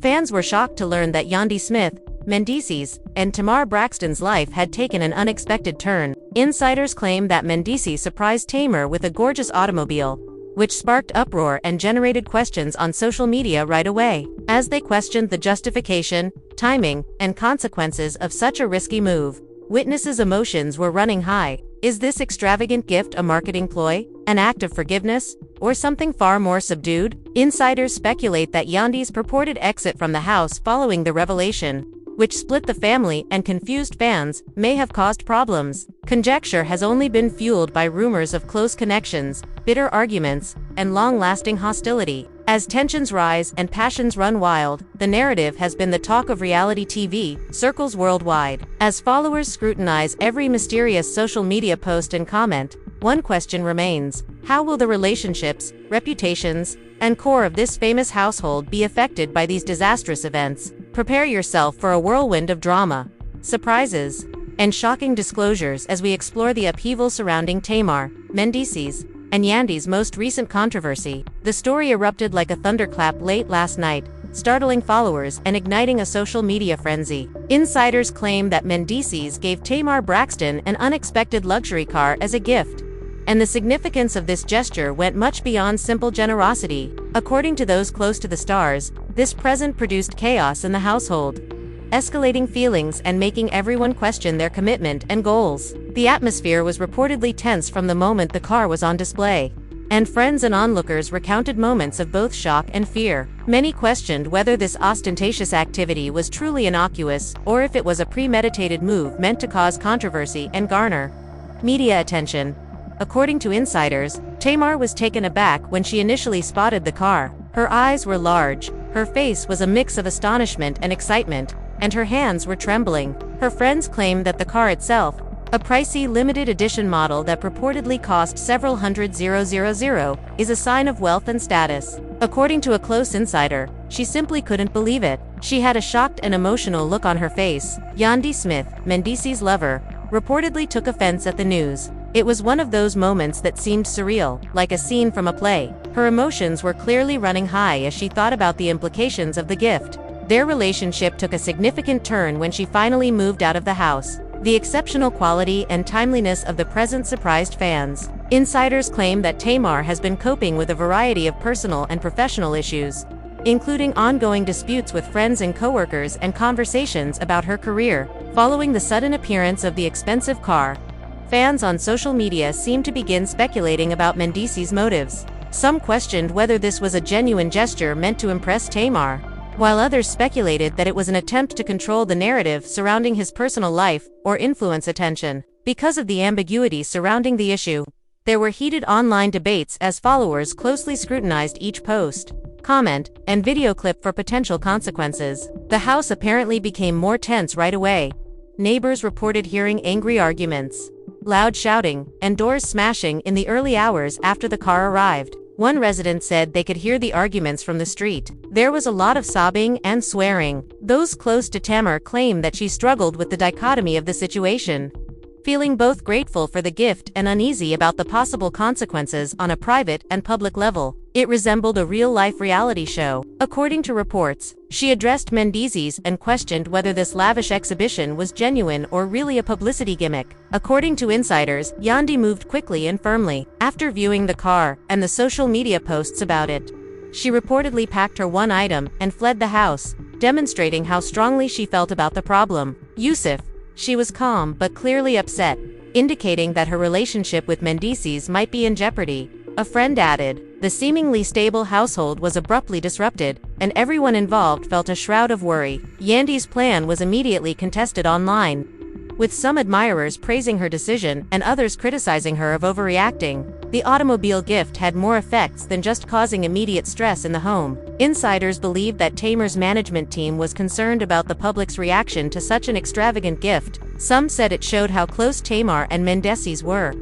Fans were shocked to learn that Yandy Smith, Mendeecees, and Tamar Braxton's life had taken an unexpected turn. Insiders claim that Mendeecees surprised Tamar with a gorgeous automobile, which sparked uproar and generated questions on social media right away. As they questioned the justification, timing, and consequences of such a risky move, witnesses' emotions were running high. Is this extravagant gift a marketing ploy, an act of forgiveness, or something far more subdued? Insiders speculate that Yandy's purported exit from the house following the revelation, which split the family and confused fans, may have caused problems. Conjecture has only been fueled by rumors of close connections, bitter arguments, and long-lasting hostility. As tensions rise and passions run wild, the narrative has been the talk of reality TV circles worldwide. As followers scrutinize every mysterious social media post and comment, one question remains: how will the relationships, reputations, and core of this famous household be affected by these disastrous events? Prepare yourself for a whirlwind of drama, surprises, and shocking disclosures as we explore the upheaval surrounding Tamar, Mendeecees, and Yandy's most recent controversy. The story erupted like a thunderclap late last night, startling followers and igniting a social media frenzy. Insiders claim that Mendeecees gave Tamar Braxton an unexpected luxury car as a gift, and the significance of this gesture went much beyond simple generosity. According to those close to the stars, this present produced chaos in the household, escalating feelings and making everyone question their commitment and goals. The atmosphere was reportedly tense from the moment the car was on display, and friends and onlookers recounted moments of both shock and fear. Many questioned whether this ostentatious activity was truly innocuous or if it was a premeditated move meant to cause controversy and garner media attention. According to insiders, Tamar was taken aback when she initially spotted the car. Her eyes were large, her face was a mix of astonishment and excitement, and her hands were trembling. Her friends claimed that the car itself, a pricey limited edition model that purportedly cost several $100,000, is a sign of wealth and status. According to a close insider, she simply couldn't believe it. She had a shocked and emotional look on her face. Yandy Smith, Mendeecees' lover, reportedly took offense at the news. It was one of those moments that seemed surreal, like a scene from a play. Her emotions were clearly running high as she thought about the implications of the gift. Their relationship took a significant turn when she finally moved out of the house. The exceptional quality and timeliness of the present surprised fans. Insiders claim that Tamar has been coping with a variety of personal and professional issues, including ongoing disputes with friends and coworkers and conversations about her career. Following the sudden appearance of the expensive car, fans on social media seemed to begin speculating about Mendeecees' motives. Some questioned whether this was a genuine gesture meant to impress Tamar, while others speculated that it was an attempt to control the narrative surrounding his personal life or influence attention. Because of the ambiguity surrounding the issue, there were heated online debates as followers closely scrutinized each post, comment, and video clip for potential consequences. The house apparently became more tense right away. Neighbors reported hearing angry arguments, loud shouting, and doors smashing in the early hours after the car arrived. One resident said they could hear the arguments from the street. There was a lot of sobbing and swearing. Those close to Tamar claim that she struggled with the dichotomy of the situation, feeling both grateful for the gift and uneasy about the possible consequences on a private and public level. It resembled a real-life reality show. According to reports, she addressed Mendeecees and questioned whether this lavish exhibition was genuine or really a publicity gimmick. According to insiders, Yandy moved quickly and firmly. After viewing the car and the social media posts about it, she reportedly packed her one item and fled the house, demonstrating how strongly she felt about the problem. Yusuf, she was calm but clearly upset, indicating that her relationship with Mendeecees might be in jeopardy. A friend added, the seemingly stable household was abruptly disrupted, and everyone involved felt a shroud of worry. Yandy's plan was immediately contested online, with some admirers praising her decision and others criticizing her of overreacting. The automobile gift had more effects than just causing immediate stress in the home. Insiders believe that Tamar's management team was concerned about the public's reaction to such an extravagant gift. Some said it showed how close Tamar and Mendeecees were,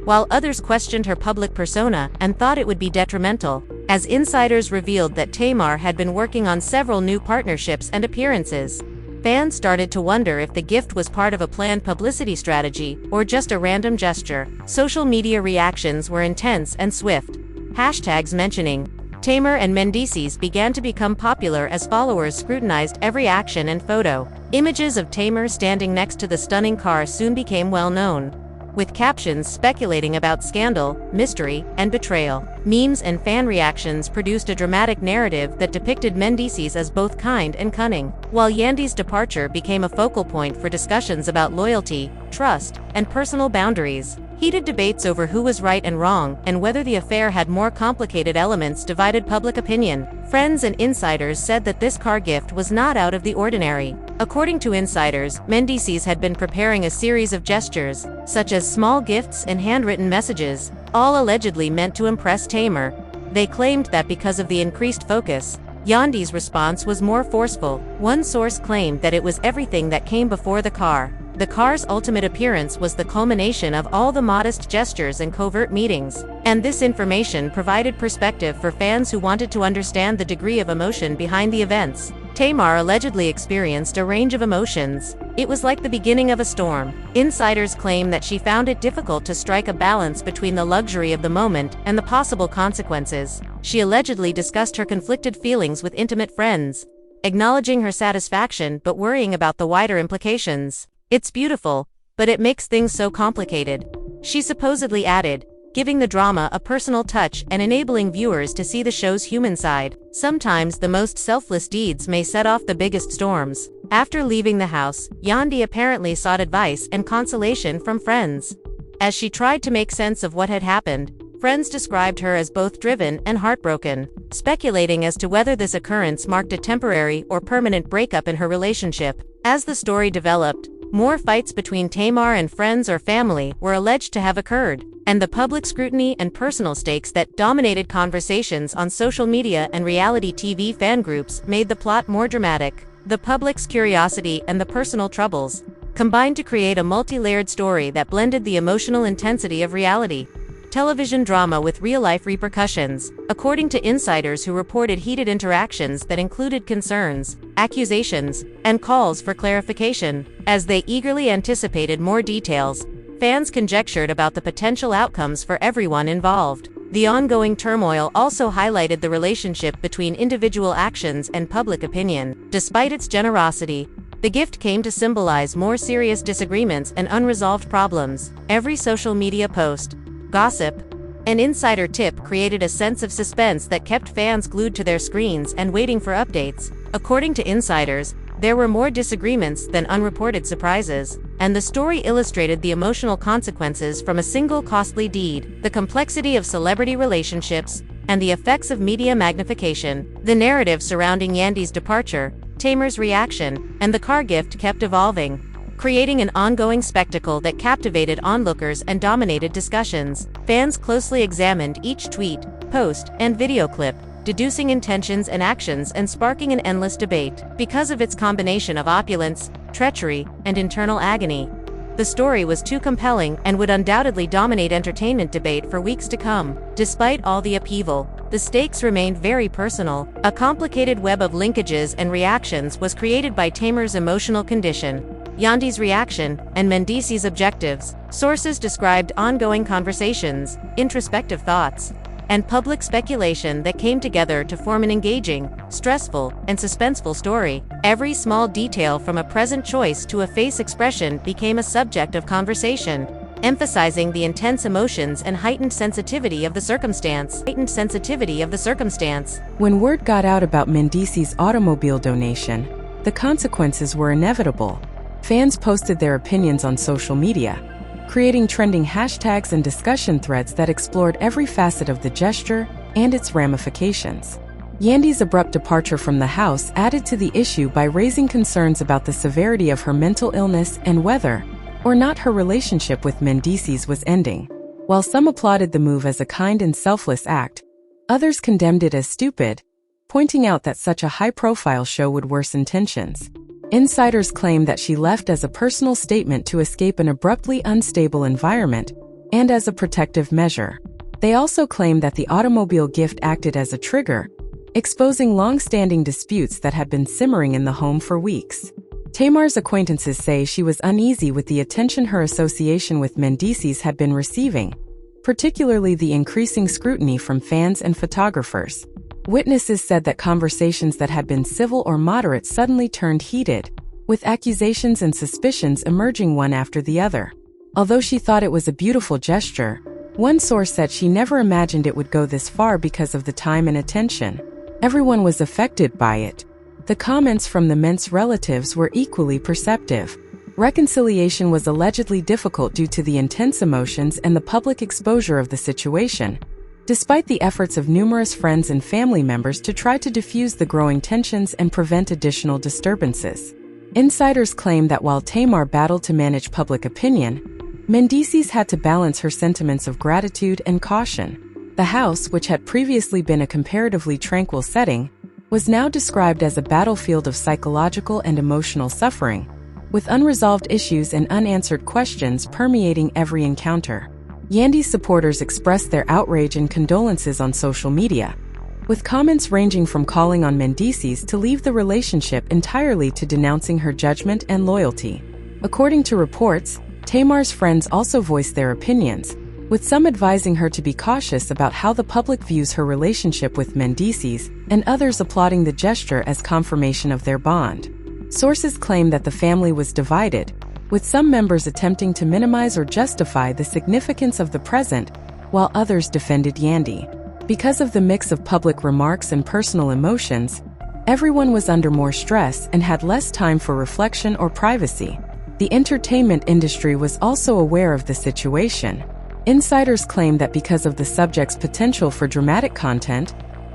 while others questioned her public persona and thought it would be detrimental, as insiders revealed that Tamar had been working on several new partnerships and appearances. Fans started to wonder if the gift was part of a planned publicity strategy or just a random gesture. Social media reactions were intense and swift. Hashtags mentioning Tamar and Mendeecees began to become popular as followers scrutinized every action and photo. Images of Tamar standing next to the stunning car soon became well known, with captions speculating about scandal, mystery, and betrayal. Memes and fan reactions produced a dramatic narrative that depicted Mendeecees as both kind and cunning, while Yandy's departure became a focal point for discussions about loyalty, trust, and personal boundaries. Heated debates over who was right and wrong, and whether the affair had more complicated elements, divided public opinion. Friends and insiders said that this car gift was not out of the ordinary. According to insiders, Mendeecees had been preparing a series of gestures, such as small gifts and handwritten messages, all allegedly meant to impress Tamar. They claimed that because of the increased focus, Yandy's response was more forceful. One source claimed that it was everything that came before the car. The car's ultimate appearance was the culmination of all the modest gestures and covert meetings, and this information provided perspective for fans who wanted to understand the degree of emotion behind the events. Tamar allegedly experienced a range of emotions. It was like the beginning of a storm. Insiders claim that she found it difficult to strike a balance between the luxury of the moment and the possible consequences. She allegedly discussed her conflicted feelings with intimate friends, acknowledging her satisfaction but worrying about the wider implications. "It's beautiful, but it makes things so complicated," she supposedly added, giving the drama a personal touch and enabling viewers to see the show's human side. Sometimes the most selfless deeds may set off the biggest storms. After leaving the house, Yandy apparently sought advice and consolation from friends. As she tried to make sense of what had happened, friends described her as both driven and heartbroken, speculating as to whether this occurrence marked a temporary or permanent breakup in her relationship. As the story developed, more fights between Tamar and friends or family were alleged to have occurred, and the public scrutiny and personal stakes that dominated conversations on social media and reality TV fan groups made the plot more dramatic. The public's curiosity and the personal troubles combined to create a multi-layered story that blended the emotional intensity of reality television drama with real-life repercussions, according to insiders who reported heated interactions that included concerns, accusations, and calls for clarification. As they eagerly anticipated more details, fans conjectured about the potential outcomes for everyone involved. The ongoing turmoil also highlighted the relationship between individual actions and public opinion. Despite its generosity, the gift came to symbolize more serious disagreements and unresolved problems. Every social media post, gossip, and insider tip created a sense of suspense that kept fans glued to their screens and waiting for updates. According to insiders, there were more disagreements than unreported surprises, and the story illustrated the emotional consequences from a single costly deed, the complexity of celebrity relationships, and the effects of media magnification. The narrative surrounding Yandy's departure, Tamar's reaction, and the car gift kept evolving, creating an ongoing spectacle that captivated onlookers and dominated discussions. Fans closely examined each tweet, post, and video clip, deducing intentions and actions and sparking an endless debate. Because of its combination of opulence, treachery, and internal agony, the story was too compelling and would undoubtedly dominate entertainment debate for weeks to come. Despite all the upheaval, the stakes remained very personal. A complicated web of linkages and reactions was created by Tamar's emotional condition, Yandy's reaction, and Mendeecees' objectives. Sources described ongoing conversations, introspective thoughts, and public speculation that came together to form an engaging, stressful, and suspenseful story. Every small detail from a present choice to a face expression became a subject of conversation, emphasizing the intense emotions and heightened sensitivity of the circumstance. When word got out about Mendeecees' automobile donation, the consequences were inevitable. Fans posted their opinions on social media, creating trending hashtags and discussion threads that explored every facet of the gesture and its ramifications. Yandy's abrupt departure from the house added to the issue by raising concerns about the severity of her mental illness and whether or not her relationship with Mendeecees was ending. While some applauded the move as a kind and selfless act, others condemned it as stupid, pointing out that such a high-profile show would worsen tensions. Insiders claim that she left as a personal statement to escape an abruptly unstable environment and as a protective measure. They also claim that the automobile gift acted as a trigger, exposing long-standing disputes that had been simmering in the home for weeks. Tamar's acquaintances say she was uneasy with the attention her association with Mendeecees had been receiving, particularly the increasing scrutiny from fans and photographers. Witnesses said that conversations that had been civil or moderate suddenly turned heated, with accusations and suspicions emerging one after the other. Although she thought it was a beautiful gesture, one source said she never imagined it would go this far because of the time and attention. Everyone was affected by it. The comments from the men's relatives were equally perceptive. Reconciliation was allegedly difficult due to the intense emotions and the public exposure of the situation, despite the efforts of numerous friends and family members to try to diffuse the growing tensions and prevent additional disturbances. Insiders claim that while Tamar battled to manage public opinion, Mendeecees had to balance her sentiments of gratitude and caution. The house, which had previously been a comparatively tranquil setting, was now described as a battlefield of psychological and emotional suffering, with unresolved issues and unanswered questions permeating every encounter. Yandy's supporters expressed their outrage and condolences on social media, with comments ranging from calling on Mendeecees to leave the relationship entirely to denouncing her judgment and loyalty. According to reports, Tamar's friends also voiced their opinions, with some advising her to be cautious about how the public views her relationship with Mendeecees, and others applauding the gesture as confirmation of their bond. Sources claim that the family was divided, with some members attempting to minimize or justify the significance of the present, while others defended Yandy. Because of the mix of public remarks and personal emotions, everyone was under more stress and had less time for reflection or privacy. The entertainment industry was also aware of the situation. Insiders claim that because of the subject's potential for dramatic content,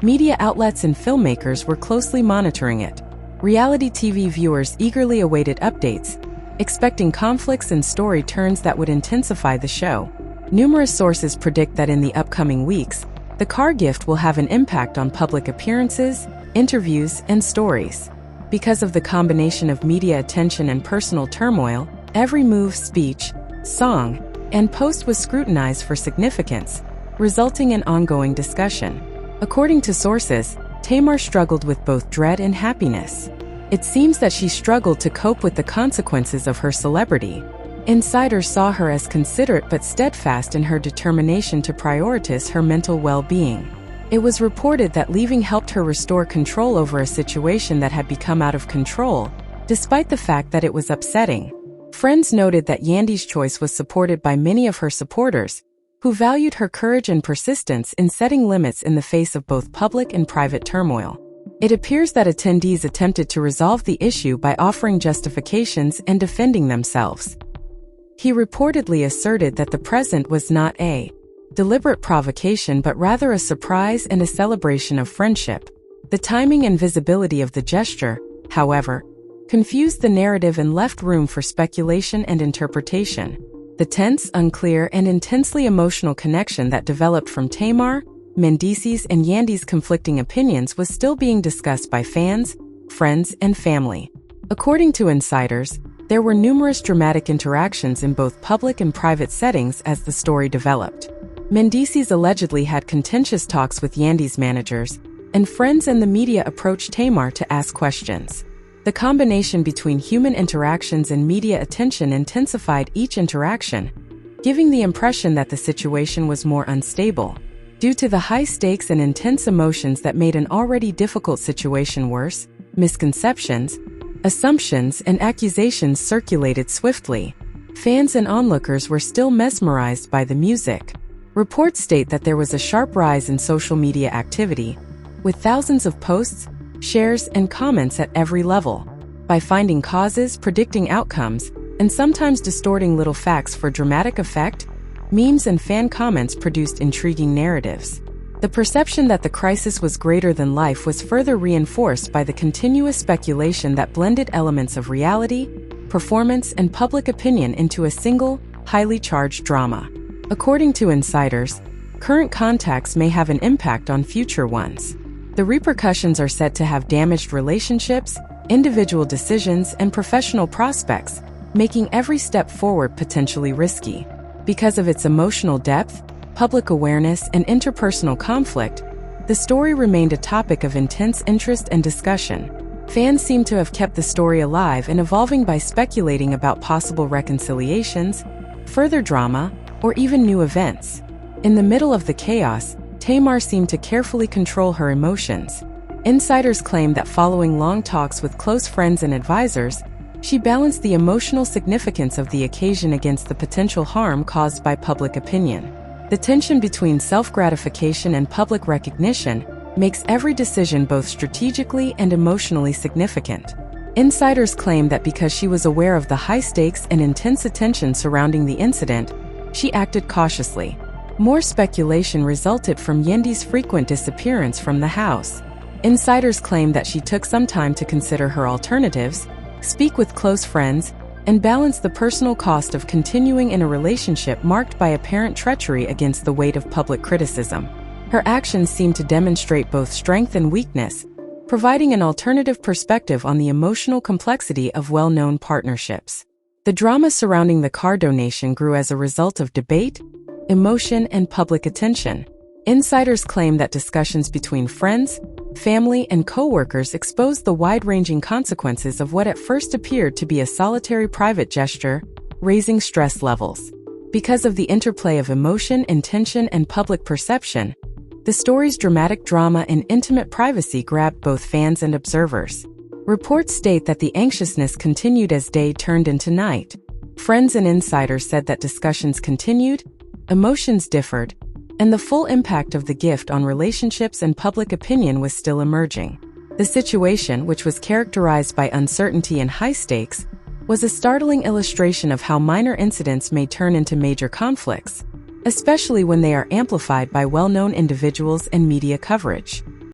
media outlets and filmmakers were closely monitoring it. Reality TV viewers eagerly awaited updates, expecting conflicts and story turns that would intensify the show. Numerous sources predict that in the upcoming weeks, the car gift will have an impact on public appearances, interviews, and stories. Because of the combination of media attention and personal turmoil, every move, speech, song, and post was scrutinized for significance, resulting in ongoing discussion. According to sources, Tamar struggled with both dread and happiness. It seems that she struggled to cope with the consequences of her celebrity. Insiders saw her as considerate but steadfast in her determination to prioritize her mental well-being. It was reported that leaving helped her restore control over a situation that had become out of control, despite the fact that it was upsetting. Friends noted that Yandy's choice was supported by many of her supporters, who valued her courage and persistence in setting limits in the face of both public and private turmoil. It appears that attendees attempted to resolve the issue by offering justifications and defending themselves. He reportedly asserted that the present was not a deliberate provocation but rather a surprise and a celebration of friendship. The timing and visibility of the gesture, however, confused the narrative and left room for speculation and interpretation. The tense, unclear, and intensely emotional connection that developed from Tamar, Mendeecees, and Yandy's conflicting opinions was still being discussed by fans, friends, and family. According to insiders, there were numerous dramatic interactions in both public and private settings as the story developed. Mendeecees allegedly had contentious talks with Yandy's managers, and friends and the media approached Tamar to ask questions. The combination between human interactions and media attention intensified each interaction, giving the impression that the situation was more unstable. Due to the high stakes and intense emotions that made an already difficult situation worse, misconceptions, assumptions, and accusations circulated swiftly. Fans and onlookers were still mesmerized by the music. Reports state that there was a sharp rise in social media activity, with thousands of posts, shares, and comments at every level. By finding causes, predicting outcomes, and sometimes distorting little facts for dramatic effect, memes and fan comments produced intriguing narratives. The perception that the crisis was greater than life was further reinforced by the continuous speculation that blended elements of reality, performance, and public opinion into a single, highly charged drama. According to insiders, current contacts may have an impact on future ones. The repercussions are said to have damaged relationships, individual decisions, and professional prospects, making every step forward potentially risky. Because of its emotional depth, public awareness, and interpersonal conflict, the story remained a topic of intense interest and discussion. Fans seem to have kept the story alive and evolving by speculating about possible reconciliations, further drama, or even new events. In the middle of the chaos, Tamar seemed to carefully control her emotions. Insiders claim that following long talks with close friends and advisors, she balanced the emotional significance of the occasion against the potential harm caused by public opinion. The tension between self-gratification and public recognition makes every decision both strategically and emotionally significant. Insiders claim that because she was aware of the high stakes and intense attention surrounding the incident, she acted cautiously. More speculation resulted from Yandy's frequent disappearance from the house. Insiders claim that she took some time to consider her alternatives, speak with close friends, and balance the personal cost of continuing in a relationship marked by apparent treachery against the weight of public criticism. Her actions seem to demonstrate both strength and weakness, providing an alternative perspective on the emotional complexity of well-known partnerships. The drama surrounding the car donation grew as a result of debate, emotion, and public attention. Insiders claim that discussions between friends, family, and co-workers exposed the wide-ranging consequences of what at first appeared to be a solitary private gesture, raising stress levels. Because of the interplay of emotion, intention, and public perception, the story's dramatic drama and intimate privacy grabbed both fans and observers. Reports state that the anxiousness continued as day turned into night. Friends and insiders said that discussions continued, emotions differed, and the full impact of the gift on relationships and public opinion was still emerging. The situation, which was characterized by uncertainty and high stakes, was a startling illustration of how minor incidents may turn into major conflicts, especially when they are amplified by well-known individuals and media coverage.